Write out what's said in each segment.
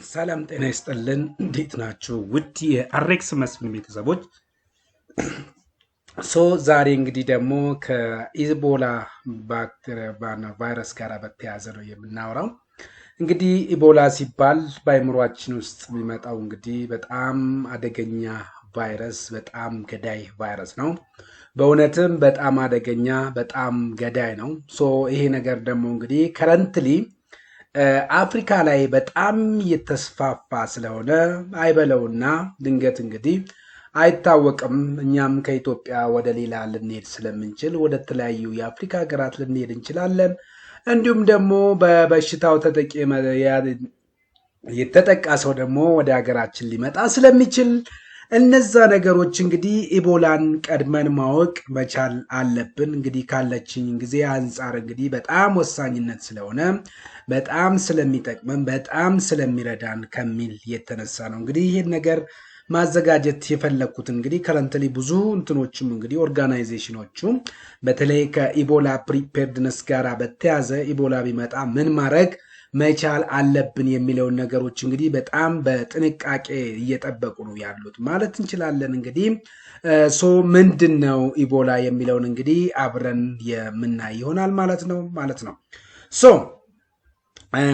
ሰላም ጤና ይስጥልን። እንዴት ናችሁ? ውድ የአሬክስ መስፍን ቤተሰቦች ዛሬ እንግዲህ ደግሞ ከኢቦላ ባክቴሪያ ቫይረስ ጋር በተያያዘ ነው የምናወራው። እንግዲህ ኢቦላ ሲባል በአእምሯችን ውስጥ የሚመጣው እንግዲህ በጣም አደገኛ ቫይረስ፣ በጣም ገዳይ ቫይረስ ነው። በእውነትም በጣም አደገኛ፣ በጣም ገዳይ ነው። ይሄ ነገር ደግሞ እንግዲህ ከረንትሊ አፍሪካ ላይ በጣም እየተስፋፋ ስለሆነ አይበለውና ድንገት እንግዲህ አይታወቅም። እኛም ከኢትዮጵያ ወደ ሌላ ልንሄድ ስለምንችል ወደ ተለያዩ የአፍሪካ ሀገራት ልንሄድ እንችላለን። እንዲሁም ደግሞ በበሽታው የተጠቃ ሰው ደግሞ ወደ ሀገራችን ሊመጣ ስለሚችል እነዛ ነገሮች እንግዲህ ኢቦላን ቀድመን ማወቅ መቻል አለብን። እንግዲህ ካለችኝ ጊዜ አንጻር እንግዲህ በጣም ወሳኝነት ስለሆነ በጣም ስለሚጠቅመን በጣም ስለሚረዳን ከሚል የተነሳ ነው እንግዲህ ይህን ነገር ማዘጋጀት የፈለኩት። እንግዲህ ከረንትሊ ብዙ እንትኖችም እንግዲህ ኦርጋናይዜሽኖቹ በተለይ ከኢቦላ ፕሪፔርድነስ ጋር በተያዘ ኢቦላ ቢመጣ ምን ማድረግ መቻል አለብን የሚለውን ነገሮች እንግዲህ በጣም በጥንቃቄ እየጠበቁ ነው ያሉት ማለት እንችላለን። እንግዲህ ምንድን ነው ኢቦላ የሚለውን እንግዲህ አብረን የምናይ ይሆናል ማለት ነው።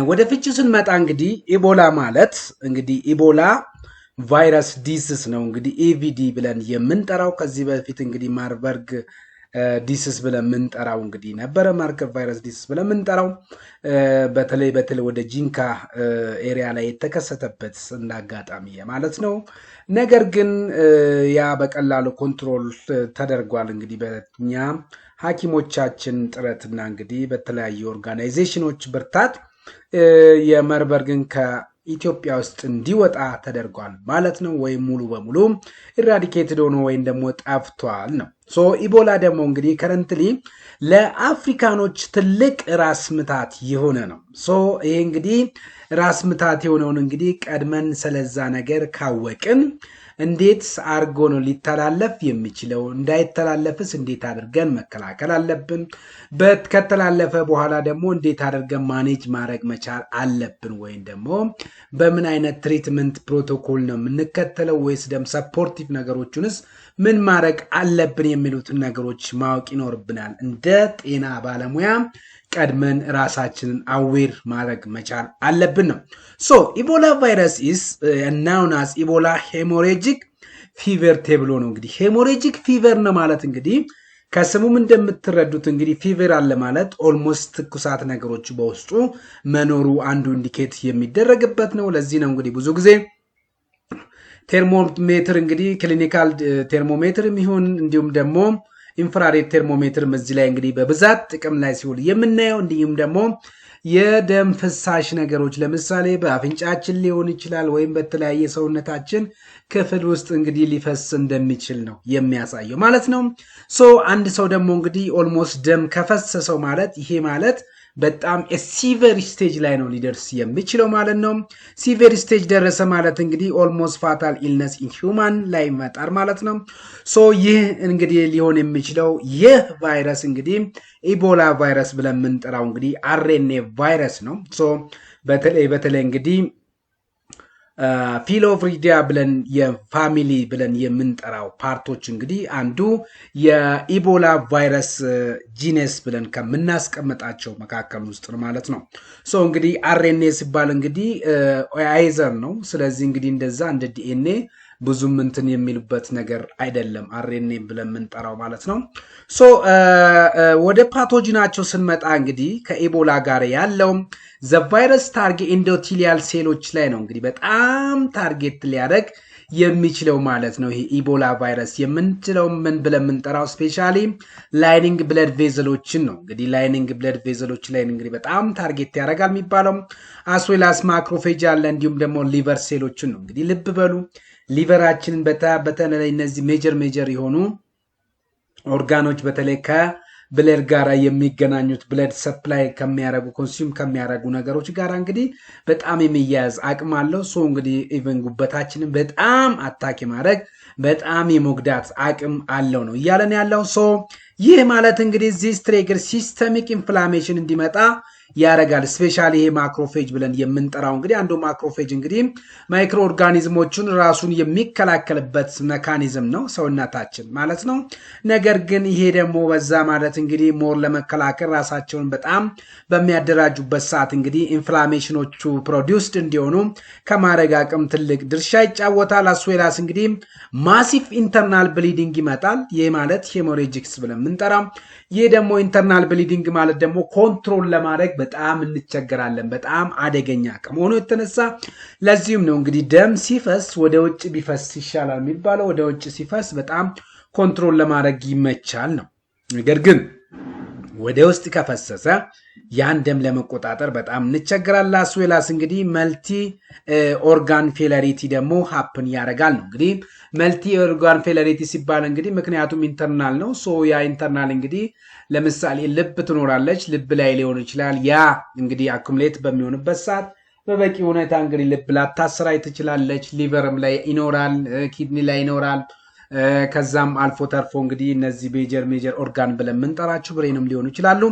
ወደ ፍቺ ስንመጣ እንግዲህ ኢቦላ ማለት እንግዲህ ኢቦላ ቫይረስ ዲስስ ነው እንግዲህ ኤቪዲ ብለን የምንጠራው። ከዚህ በፊት እንግዲህ ማርበርግ ዲስስ ብለን የምንጠራው እንግዲህ ነበረ። ማርከር ቫይረስ ዲስስ ብለን የምንጠራው በተለይ ወደ ጂንካ ኤሪያ ላይ የተከሰተበት እንዳጋጣሚ ማለት ነው። ነገር ግን ያ በቀላሉ ኮንትሮል ተደርጓል እንግዲህ በእኛ ሐኪሞቻችን ጥረትና እንግዲህ በተለያዩ ኦርጋናይዜሽኖች ብርታት የማርበርግን ኢትዮጵያ ውስጥ እንዲወጣ ተደርጓል ማለት ነው። ወይም ሙሉ በሙሉ ኢራዲኬትድ ሆኖ ወይም ደግሞ ጠፍቷል ነው። ኢቦላ ደግሞ እንግዲህ ከረንትሊ ለአፍሪካኖች ትልቅ ራስ ምታት የሆነ ነው። ይሄ እንግዲህ ራስ ምታት የሆነውን እንግዲህ ቀድመን ስለዛ ነገር ካወቅን እንዴት አድርጎ ነው ሊተላለፍ የሚችለው? እንዳይተላለፍስ እንዴት አድርገን መከላከል አለብን? ከተላለፈ በኋላ ደግሞ እንዴት አድርገን ማኔጅ ማድረግ መቻል አለብን? ወይም ደግሞ በምን አይነት ትሪትመንት ፕሮቶኮል ነው የምንከተለው? ወይስ ደግሞ ሰፖርቲቭ ነገሮችንስ ምን ማድረግ አለብን የሚሉትን ነገሮች ማወቅ ይኖርብናል። እንደ ጤና ባለሙያ ቀድመን ራሳችንን አዌር ማድረግ መቻል አለብን ነው። ኢቦላ ቫይረስ ኢስ ናውን አስ ኢቦላ ሄሞሬጂክ ፊቨር ተብሎ ነው እንግዲህ ሄሞሬጂክ ፊቨር ነው ማለት እንግዲህ ከስሙም እንደምትረዱት እንግዲህ ፊቨር አለ ማለት ኦልሞስት ትኩሳት ነገሮች በውስጡ መኖሩ አንዱ ኢንዲኬት የሚደረግበት ነው። ለዚህ ነው እንግዲህ ብዙ ጊዜ ቴርሞሜትር እንግዲህ ክሊኒካል ቴርሞሜትርም ይሁን እንዲሁም ደግሞ ኢንፍራሬድ ቴርሞሜትር እዚህ ላይ እንግዲህ በብዛት ጥቅም ላይ ሲውል የምናየው። እንዲሁም ደግሞ የደም ፍሳሽ ነገሮች ለምሳሌ በአፍንጫችን ሊሆን ይችላል ወይም በተለያየ ሰውነታችን ክፍል ውስጥ እንግዲህ ሊፈስ እንደሚችል ነው የሚያሳየው ማለት ነው። አንድ ሰው ደግሞ እንግዲህ ኦልሞስት ደም ከፈሰሰው ማለት ይሄ ማለት በጣም ሲቨር ስቴጅ ላይ ነው ሊደርስ የሚችለው ማለት ነው። ሲቨር ስቴጅ ደረሰ ማለት እንግዲህ ኦልሞስት ፋታል ኢልነስ ኢን ሂውማን ላይ ይመጣል ማለት ነው። ይህ እንግዲህ ሊሆን የሚችለው ይህ ቫይረስ እንግዲህ ኢቦላ ቫይረስ ብለን የምንጠራው እንግዲህ አርኤንኤ ቫይረስ ነው። በተለይ እንግዲህ ፊሎቭሪዲያ ብለን የፋሚሊ ብለን የምንጠራው ፓርቶች እንግዲህ አንዱ የኢቦላ ቫይረስ ጂነስ ብለን ከምናስቀምጣቸው መካከል ውስጥ ነው ማለት ነው። እንግዲህ አርኤንኤ ሲባል እንግዲህ አይዘር ነው። ስለዚህ እንግዲህ እንደዛ እንደ ዲኤንኤ ብዙም እንትን የሚሉበት ነገር አይደለም አርኤንኤ ብለን የምንጠራው ማለት ነው። ወደ ፓቶጂናቸው ስንመጣ እንግዲህ ከኢቦላ ጋር ያለው ዘ ቫይረስ ታርጌት ኢንዶቲሊያል ሴሎች ላይ ነው እንግዲህ በጣም ታርጌት ሊያደርግ የሚችለው ማለት ነው። ይሄ ኢቦላ ቫይረስ የምንችለው ምን ብለን የምንጠራው ስፔሻሊ ላይኒንግ ብለድ ቬዘሎችን ነው። እንግዲህ ላይኒንግ ብለድ ቬዘሎች ላይ እንግዲህ በጣም ታርጌት ያደርጋል የሚባለው አስዌላስ ማክሮፌጅ አለ እንዲሁም ደግሞ ሊቨር ሴሎችን ነው። እንግዲህ ልብ በሉ ሊቨራችንን በተለይ እነዚህ ሜጀር የሆኑ ኦርጋኖች በተለይ ከብለድ ጋር የሚገናኙት ብለድ ሰፕላይ ከሚያረጉ ኮንሱም ከሚያረጉ ነገሮች ጋር እንግዲህ በጣም የሚያያዝ አቅም አለው። እንግዲህ ኢቨን ጉበታችንን በጣም አታክ ማድረግ በጣም የመጉዳት አቅም አለው ነው እያለን ያለው። ይህ ማለት እንግዲህ ዚስ ትሪገር ሲስተሚክ ኢንፍላሜሽን እንዲመጣ ያረጋል ስፔሻሊ ይሄ ማክሮፌጅ ብለን የምንጠራው እንግዲህ አንዱ ማክሮፌጅ እንግዲህ ማይክሮ ኦርጋኒዝሞችን ራሱን የሚከላከልበት ሜካኒዝም ነው ሰውነታችን ማለት ነው ነገር ግን ይሄ ደግሞ በዛ ማለት እንግዲህ ሞር ለመከላከል ራሳቸውን በጣም በሚያደራጁበት ሰዓት እንግዲህ ኢንፍላሜሽኖቹ ፕሮዲዩስድ እንዲሆኑ ከማረግ አቅም ትልቅ ድርሻ ይጫወታል አስዌላስ እንግዲህ ማሲቭ ኢንተርናል ብሊዲንግ ይመጣል ይሄ ማለት ሄሞሬጂክስ ብለን የምንጠራው ይሄ ደግሞ ኢንተርናል ብሊዲንግ ማለት ደግሞ ኮንትሮል ለማድረግ በጣም እንቸገራለን በጣም አደገኛ ከመሆኑ የተነሳ ለዚህም ነው እንግዲህ ደም ሲፈስ ወደ ውጭ ቢፈስ ይሻላል የሚባለው ወደ ውጭ ሲፈስ በጣም ኮንትሮል ለማድረግ ይመቻል ነው ነገር ግን ወደ ውስጥ ከፈሰሰ ያን ደም ለመቆጣጠር በጣም እንቸገራለን አስዌላስ እንግዲህ መልቲ ኦርጋን ፌለሪቲ ደግሞ ሃፕን ያረጋል ነው እንግዲህ መልቲ ኦርጋን ፌለሪቲ ሲባል እንግዲህ ምክንያቱም ኢንተርናል ነው ሶ ያ ኢንተርናል እንግዲህ ለምሳሌ ልብ ትኖራለች ልብ ላይ ሊሆን ይችላል ያ እንግዲህ አኩሙሌት በሚሆንበት ሰዓት በበቂ ሁኔታ እንግዲህ ልብ ላታሰራይ ትችላለች ሊቨርም ላይ ይኖራል ኪድኒ ላይ ይኖራል ከዛም አልፎ ተርፎ እንግዲህ እነዚህ ሜጀር ኦርጋን ብለን የምንጠራቸው ብሬንም ሊሆኑ ይችላሉ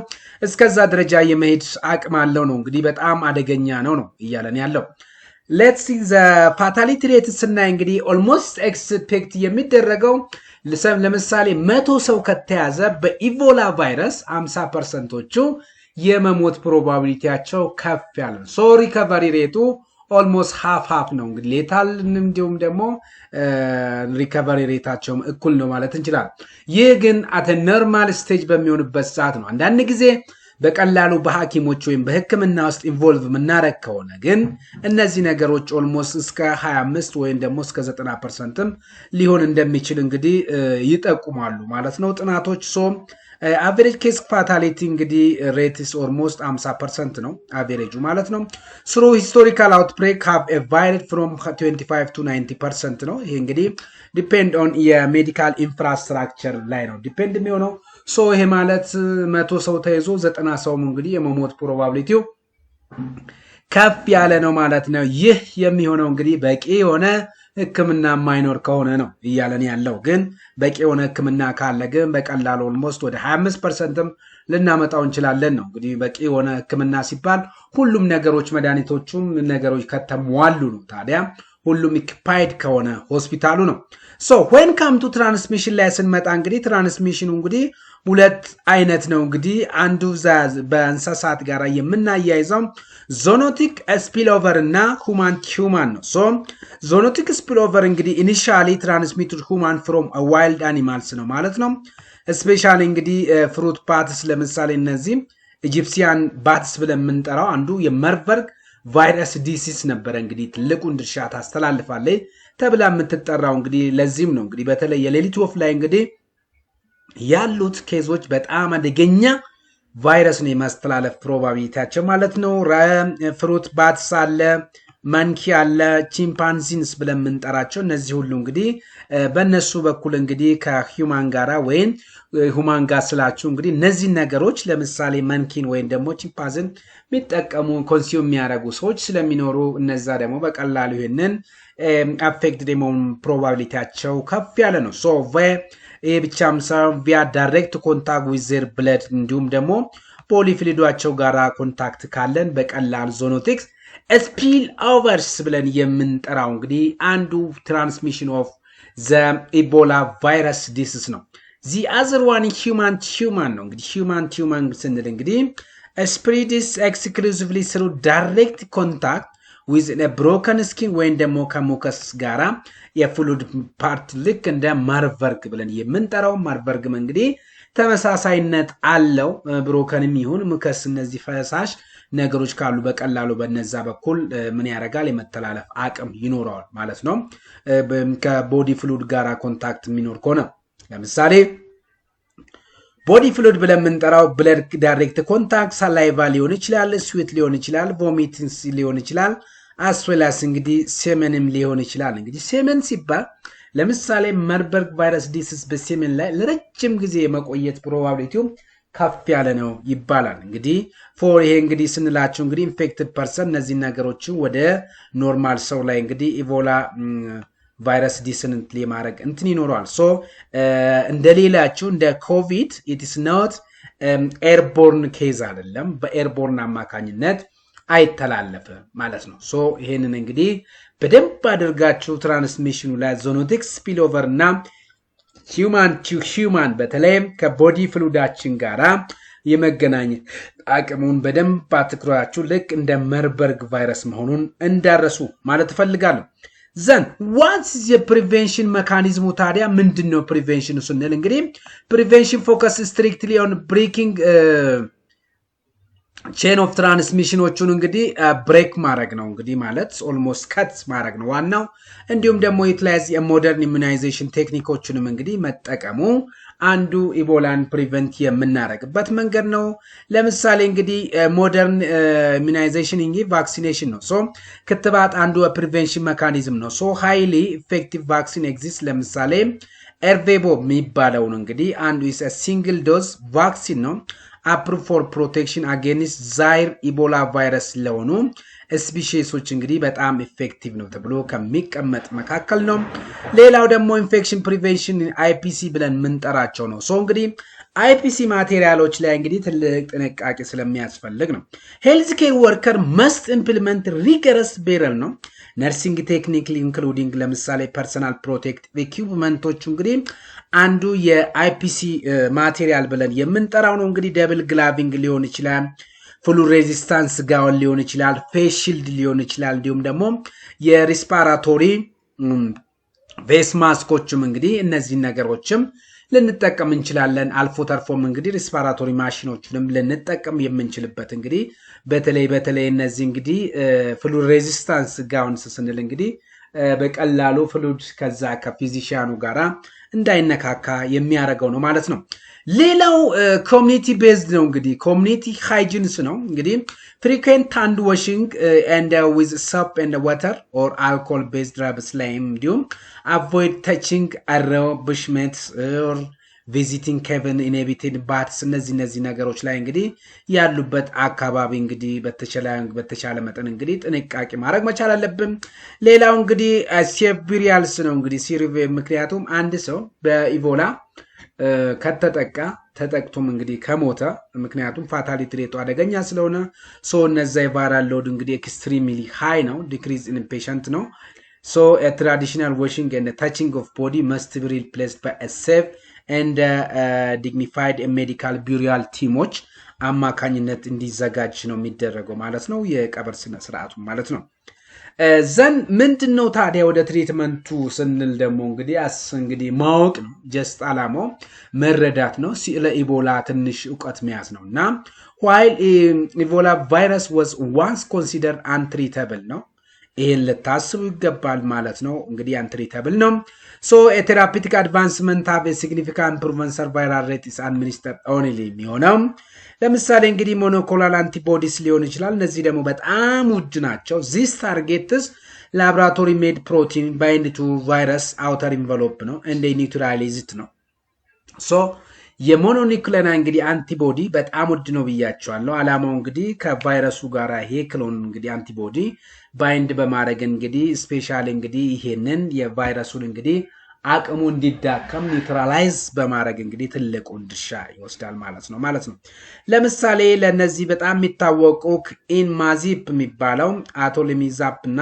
እስከዛ ደረጃ የመሄድ አቅም አለው ነው እንግዲህ በጣም አደገኛ ነው እያለን ያለው let's see the fatality rate ስናይ እንግዲህ almost expect የሚደረገው ለምሳሌ 100 ሰው ከተያዘ በኢቦላ ቫይረስ 50%ዎቹ የመሞት ፕሮባቢሊቲያቸው ከፍ ያለ ነው ሶ ሪከቨሪ ሬቱ almost half ነው እንግዲህ ሌታል እንዲሁም ደግሞ ሪከቨሪ ሬታቸው እኩል ነው ማለት እንችላለን ይህ ግን at a normal stage በሚሆንበት ሰዓት ነው አንዳንድ ጊዜ በቀላሉ በሐኪሞች ወይም በህክምና ውስጥ ኢንቮልቭ መናረክ ከሆነ ግን እነዚህ ነገሮች almost እስከ 25 ወይም ደግሞ እስከ 90% ሊሆን እንደሚችል እንግዲህ ይጠቁማሉ ማለት ነው ጥናቶች ሶ average case fatality እንግዲህ rate is almost 50% ነው average ማለት ነው through historical outbreak have varied from 25 to 90% ነው ይሄ እንግዲህ depend on የሜዲካል ኢንፍራስትራክቸር ላይ ነው ዲፔንድ የሚሆነው ሶ ይሄ ማለት 100 ሰው ተይዞ 90 ሰው እንግዲህ የመሞት ፕሮባቢሊቲው ከፍ ያለ ነው ማለት ነው ይህ የሚሆነው እንግዲህ በቂ የሆነ ህክምና ማይኖር ከሆነ ነው እያለን ያለው ግን በቂ የሆነ ህክምና ካለ ግን በቀላሉ almost ወደ 25%ም ልናመጣው እንችላለን ነው እንግዲህ በቂ የሆነ ህክምና ሲባል ሁሉም ነገሮች መድኃኒቶቹም ነገሮች ከተሟሉ ነው ታዲያ ሁሉም ኢኩፓይድ ከሆነ ሆስፒታሉ ነው so when come to transmission ላይ ስንመጣ እንግዲህ ትራንስሚሽኑ እንግዲህ ሁለት አይነት ነው እንግዲህ አንዱ በእንስሳት ጋር የምናያይዘው ዞኖቲክ ስፒልኦቨር እና ሁማን ሂውማን ነው so ዞኖቲክ ስፒልኦቨር እንግዲህ initially transmitted human from a wild animals ነው ማለት ነው especially እንግዲህ ፍሩት ባትስ ለምሳሌ እነዚህ ኢጂፕሲያን ባትስ ብለን የምንጠራው አንዱ የመርበርግ ቫይረስ ዲሲስ ነበር እንግዲህ ትልቁን ድርሻ ታስተላልፋለች ተብላ የምትጠራው እንግዲህ ለዚህም ነው እንግዲህ በተለይ የሌሊት ወፍ ላይ እንግዲህ ያሉት ኬዞች በጣም አደገኛ ቫይረስ ነው የማስተላለፍ ፕሮባቢሊቲያቸው ማለት ነው ፍሩት ባትስ አለ ማንኪ አለ ቺምፓንዚንስ ብለን የምንጠራቸው እነዚህ ሁሉ እንግዲህ በእነሱ በኩል እንግዲህ ከሂውማን ጋራ ወይም ሁማን ጋር ስላችሁ እንግዲህ እነዚህ ነገሮች ለምሳሌ ማንኪን ወይም ደግሞ ቺምፓንዚን የሚጠቀሙ ኮንሱም የሚያደርጉ ሰዎች ስለሚኖሩ እነዛ ደግሞ በቀላሉ ይሄንን አፌክትድ የመሆን ፕሮባቢሊቲያቸው ከፍ ያለ ነው ሶ ይሄ ብቻም ሳይሆን ቪያ ዳይሬክት ኮንታክት ዊዝ ዜር ብለድ እንዲሁም ደግሞ ፖሊፍሊዷቸው ጋራ ኮንታክት ካለን በቀላል ዞኖቲክስ ስፒል ኦቨርስ ብለን የምንጠራው እንግዲህ አንዱ ትራንስሚሽን ኦፍ ዘ ኢቦላ ቫይረስ ዲሲስ ነው the other one human ነው እንግዲህ human ስንል እንግዲህ spreads exclusively through direct contact with a broken skin ወይም ደግሞ ከሙከስ ጋራ የፍሉድ ፓርት ልክ እንደ ማርበርግ ብለን የምንጠራው ማርበርግ እንግዲህ ተመሳሳይነት አለው ብሮከንም ይሁን ሙከስ እነዚህ ፈሳሽ ነገሮች ካሉ በቀላሉ በነዛ በኩል ምን ያረጋል የመተላለፍ አቅም ይኖራል ማለት ነው ከቦዲ ፍሉድ ጋራ ኮንታክት የሚኖር ከሆነ ለምሳሌ ቦዲ ፍሉድ ብለን የምንጠራው ብለድ ዳይሬክት ኮንታክት ሳላይቫ ሊሆን ይችላል ስዊት ሊሆን ይችላል ቮሚቲንስ ሊሆን ይችላል አስዌላስ እንግዲህ ሴመንም ሊሆን ይችላል እንግዲህ ሴመን ሲባል ለምሳሌ ማርበርግ ቫይረስ ዲሲስ በሴመን ላይ ለረጅም ጊዜ የመቆየት ፕሮባቢሊቲው ከፍ ያለ ነው ይባላል እንግዲህ ፎር ይሄ እንግዲህ ስንላችሁ እንግዲህ ኢንፌክትድ ፐርሰን እነዚህ ነገሮች ወደ ኖርማል ሰው ላይ እንግዲህ ኢቦላ ቫይረስ ዲስንት ሊማረግ እንትን ይኖራል ሶ እንደሌላችሁ እንደ ኮቪድ it is not ኤርቦርን ኬዝ አይደለም በኤርቦርን አማካኝነት አይተላለፍም ማለት ነው ሶ ይሄንን እንግዲህ በደንብ አድርጋችሁ ትራንስሚሽኑ ላይ ዞኖቲክ ስፒልኦቨር እና ሂዩማን ቱ ሂዩማን በተለይ ከቦዲ ፍሉዳችን ጋራ የመገናኘት አቅሙን በደንብ አትኩራችሁ ልክ እንደ መርበርግ ቫይረስ መሆኑን እንዳረሱ ማለት ፈልጋለሁ ዘን ዋትስ የፕሪቬንሽን ሜካኒዝሙ ታዲያ ምንድነው ፕሪቬንሽን ስንል እንግዲህ ፕሪቬንሽን ፎከስ ስትሪክትሊ ኦን ብሬኪንግ ቼን ኦፍ ትራንስሚሽኖቹን እንግዲህ ብሬክ ማድረግ ነው እንግዲህ ማለት ኦልሞስት ከት ማድረግ ነው ዋናው እንዲሁም ደግሞ ዩቲላይዝ የሞደርን ኢሙናይዜሽን ቴክኒኮችንም እንግዲህ መጠቀሙ አንዱ ኢቦላን ፕሪቨንት የምናደርግበት መንገድ ነው ለምሳሌ እንግዲህ ሞደርን ኢሙናይዜሽን እንግዲህ ቫክሲኔሽን ነው ሶ ክትባት አንዱ ፕሪቬንሽን ሜካኒዝም ነው ሶ ሃይሊ ኢፌክቲቭ ቫክሲን ኤግዚስት ለምሳሌ ኤርቬቦ የሚባለው እንግዲህ አንዱ ኢስ ሲንግል ዶዝ ቫክሲን ነው approved for protection against Zaire Ebola virus ለሆኑ ስፒሺሶች እንግዲህ በጣም ኢፌክቲቭ ነው ተብሎ ከሚቀመጥ መካከል ነው ሌላው ደግሞ ኢንፌክሽን ፕሪቬንሽን አይፒሲ ብለን ምንጠራቸው ነው ሶ እንግዲህ አይፒሲ ማቴሪያሎች ላይ እንግዲህ ትልቅ ጥንቃቄ ስለሚያስፈልግ ነው ሄልዝ ኬር ወርከር መስት ኢምፕሊመንት ሪገረስ ቤረል ነው ነርሲንግ ቴክኒክ ኢንክሉዲንግ ለምሳሌ ፐርሰናል ፕሮቴክቲቭ ኢኩዊፕመንቶች እንግዲህ አንዱ የአይፒሲ ማቴሪያል ብለን የምንጠራው ነው እንግዲህ ደብል ግላቪንግ ሊሆን ይችላል ፉል ሬዚስታንስ ጋውን ሊሆን ይችላል ፌስ ሺልድ ሊሆን ይችላል እንዲሁም ደግሞ የሪስፓራቶሪ ፌስ ማስኮችም እንግዲህ እነዚህ ነገሮችም ልንጠቀም እንችላለን አልፎ ተርፎም እንግዲህ ሪስፓራቶሪ ማሽኖችንም ልንጠቀም የምንችልበት እንግዲህ በተለይ እነዚህ እንግዲህ ፉል ሬዚስታንስ ጋውንስ ስንል እንግዲህ በቀላሉ ፍሉድ ከዛ ከፊዚሻኑ ጋራ እንዳይነካካ የሚያደርገው ነው ማለት ነው ሌላው ኮሚኒቲ ቤዝድ ነው እንግዲህ ኮሚኒቲ ሃይጂንስ ነው እንግዲህ frequent hand washing and with soap and water or alcohol based rubs laying እንዲሁም avoid touching arrow bushments or visiting cabin inhabited baths እነዚህ ነገሮች ላይ እንግዲህ ያሉበት አካባቢ እንግዲህ በተቻለ መጠን እንግዲህ ጥንቃቄ ማድረግ መቻል አለብን ሌላው እንግዲህ ሴቪሪያልስ ነው እንግዲህ ሲሪቭ ምክንያቱም አንድ ሰው በኢቦላ ተጠቅቶም እንግዲህ ከሞተ ምክንያቱም ፋታሊቲ ሬቱ አደገኛ ስለሆነ ሶ እነዛ የቫይራል ሎድ እንግዲህ ኤክስትሪምሊ ሃይ ነው ዲክሪዝ ኢን ፔሸንት ነው ሶ a traditional washing and touching of body must be replaced by a safe and dignified medical burial teams አማካኝነት እንዲዘጋጅ ነው የሚደረገው ማለት ነው የቀብር ስነ ስርዓቱ ማለት ነው ዘን ምንድነው ታዲያ ወደ ትሪትመንቱ ስንል ደግሞ እንግዲህ ማወቅ ነው ጀስት አላማው መረዳት ነው ስለ ኢቦላ ትንሽ ዕውቀት መያዝ ነውና while Ebola virus was once considered untreatable ነው ይሄን ለታስቡ ይገባል ማለት ነው እንግዲህ untreatable ነው so a therapeutic advancement have a significant improvement survival rate is administered only የሚሆነው ለምሳሌ እንግዲህ ሞኖክሎናል አንቲቦዲስ ሊሆን ይችላል እነዚህ ደግሞ በጣም ውድ ናቸው this targets laboratory made protein bind to virus outer envelope ነው and they neutralize it ነው so የሞኖክሎናል እንግዲህ አንቲቦዲ በጣም ውድ ነው ብያቸዋለሁ አላማው እንግዲህ ከቫይረሱ ጋራ ይሄ ክሎን እንግዲህ አንቲቦዲ ባይንድ በማድረግ እንግዲህ ስፔሻሊ እንግዲህ ይሄንን የቫይረሱን እንግዲህ አቅሙ እንዲዳከም ኒውትራላይዝ በማድረግ እንግዲህ ትልቁን ድርሻ ይወስዳል ማለት ነው ለምሳሌ ለነዚህ በጣም የሚታወቁ ኢንማዚፕ የሚባለው አቶሊሚዛፕ እና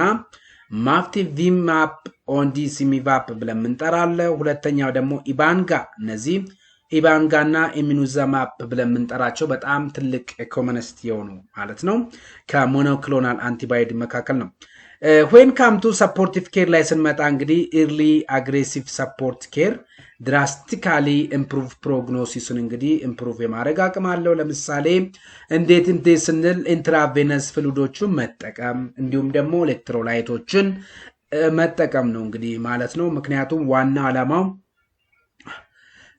ማፍቲቪማፕ ኦንዲሲሚቫፕ ብለን እንጠራለን ሁለተኛው ደግሞ ኢባንጋ እነዚህ ኢባንጋና ኢሚኑዛማፕ ብለን እንጠራቸው በጣም ትልቅ ኮመንስት የሆኑ ማለት ነው ከሞኖክሎናል አንቲባዮቲክ መካከል ነው when come to supportive care ላይ ስንመጣ እንግዲህ early aggressive support care drastically improve prognosis እንግዲህ improve የማድረግ አቅም አለው ለምሳሌ እንዴት ስንል intravenous fluidoችን መጠቀም እንዲሁም ደግሞ ኤሌክትሮላይቶችን መጠቀም ነው እንግዲህ ማለት ነው ምክንያቱም ዋና አላማው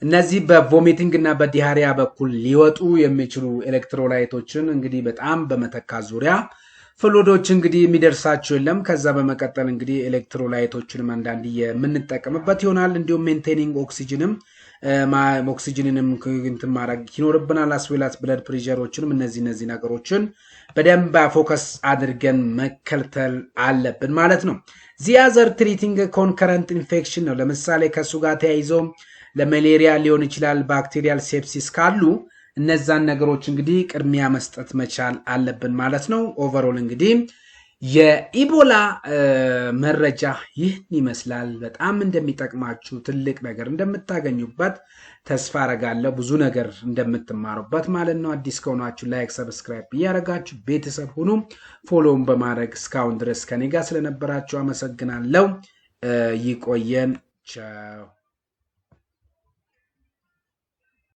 እነዚህ በቮሚቲንግ እና በዲያሪያ በኩል ሊወጡ የሚችሉ ኤሌክትሮላይቶችን እንግዲህ በጣም በመተካ ዙሪያ ፍሉዶች እንግዲህ የሚደርሳቸው የለም ከዛ በመቀጠል እንግዲህ ኤሌክትሮላይቶችንም አንዳንድ የምንጠቀምበት ይሆናል እንዲሁም ሜንቴኒንግ ኦክሲጅንንም እንትን ማድረግ ይኖርብናል አስዌላስ ብለድ ፕሬሸሮችንም እነዚህ ነገሮችን በደንብ ፎከስ አድርገን መከልተል አለብን ማለት ነው ዚያዘር ትሪቲንግ ኮንከረንት ኢንፌክሽን ነው ለምሳሌ ከሱ ጋር ተያይዞ ለማሌሪያ ሊሆን ይችላል ባክቴሪያል ሴፕሲስ ካሉ እነዛን ነገሮች እንግዲህ ቅድሚያ መስጠት መቻል አለብን ማለት ነው። ኦቨርኦል እንግዲህ የኢቦላ መረጃ ይህን ይመስላል። በጣም እንደሚጠቅማችሁ ትልቅ ነገር እንደምታገኙበት ተስፋ አረጋለሁ። ብዙ ነገር እንደምትማሩበት ማለት ነው። አዲስ ከሆናችሁ ላይክ፣ ሰብስክራይብ እያደረጋችሁ ቤተሰብ ሁኑ። ፎሎውን በማድረግ እስካሁን ድረስ ከኔ ጋር ስለነበራችሁ አመሰግናለሁ። ይቆየን። ቻው